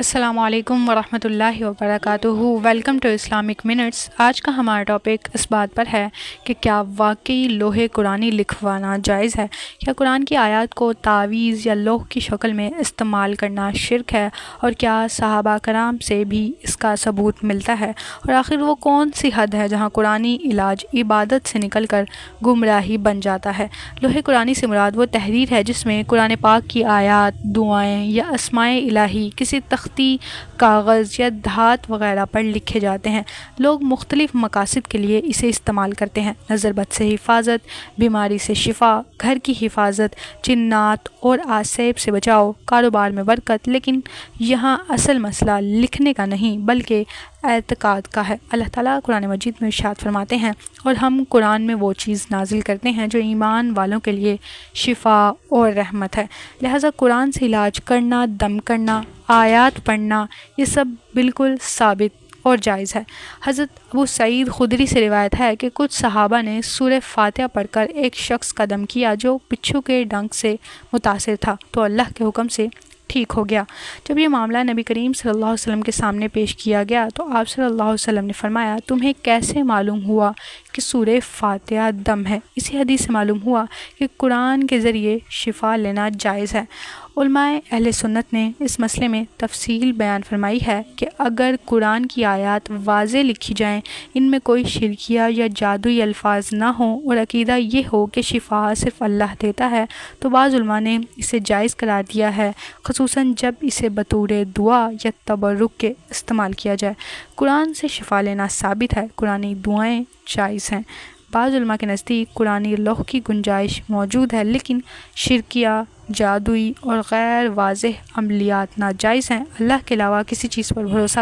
السلام علیکم ورحمۃ اللہ وبرکاتہ۔ Welcome to Islamic minutes. آج کا ہمارا ٹاپک اس بات پر ہے کہ کیا واقعی لوح قرآنی لکھوانا جائز ہے؟ کیا قرآن کی آیات کو تعویذ یا لوح کی شکل میں استعمال کرنا شرک ہے؟ اور کیا صحابہ کرام سے بھی اس کا ثبوت ملتا ہے؟ اور آخر وہ کون سی حد ہے جہاں قرآنی علاج عبادت سے نکل کر گمراہی بن جاتا ہے؟ لوح قرآنی سے مراد وہ تحریر ہے جس میں قرآن پاک کی آیات، دعائیں یا اسماء الہی کسی تختی، کاغذ یا دھات وغیرہ پر لکھے جاتے ہیں۔ لوگ مختلف مقاصد کے لیے اسے استعمال کرتے ہیں: نظر بد سے حفاظت، بیماری سے شفا، گھر کی حفاظت، جنات اور آسیب سے بچاؤ، کاروبار میں برکت۔ لیکن یہاں اصل مسئلہ لکھنے کا نہیں بلکہ اعتقاد کا ہے۔ اللہ تعالیٰ قرآن مجید میں ارشاد فرماتے ہیں، اور ہم قرآن میں وہ چیز نازل کرتے ہیں جو ایمان والوں کے لیے شفا اور رحمت ہے۔ لہٰذا قرآن سے علاج کرنا، دم کرنا، آیات پڑھنا، یہ سب بالکل ثابت اور جائز ہے۔ حضرت ابو سعید خدری سے روایت ہے کہ کچھ صحابہ نے سورہ فاتحہ پڑھ کر ایک شخص کا دم کیا جو بچھو کے ڈنک سے متاثر تھا، تو اللہ کے حکم سے ٹھیک ہو گیا۔ جب یہ معاملہ نبی کریم صلی اللہ علیہ وسلم کے سامنے پیش کیا گیا تو آپ صلی اللہ علیہ وسلم نے فرمایا، تمہیں کیسے معلوم ہوا کہ سورہ فاتحہ دم ہے؟ اسی حدیث سے معلوم ہوا کہ قرآن کے ذریعے شفا لینا جائز ہے۔ علماء اہل سنت نے اس مسئلے میں تفصیل بیان فرمائی ہے کہ اگر قرآن کی آیات واضح لکھی جائیں، ان میں کوئی شرکیہ یا جادوئی الفاظ نہ ہوں اور عقیدہ یہ ہو کہ شفا صرف اللہ دیتا ہے، تو بعض علماء نے اسے جائز قرار دیا ہے، خصوصاً جب اسے بطور دعا یا تبرک کے استعمال کیا جائے۔ قرآن سے شفا لینا ثابت ہے، قرآنی دعائیں جائز ہیں۔ بعض علماء کے نزدیک قرآنی لوح کی گنجائش موجود ہے، لیکن شرکیہ، جادوئی اور غیر واضح عملیات ناجائز ہیں۔ اللہ کے علاوہ کسی چیز پر بھروسہ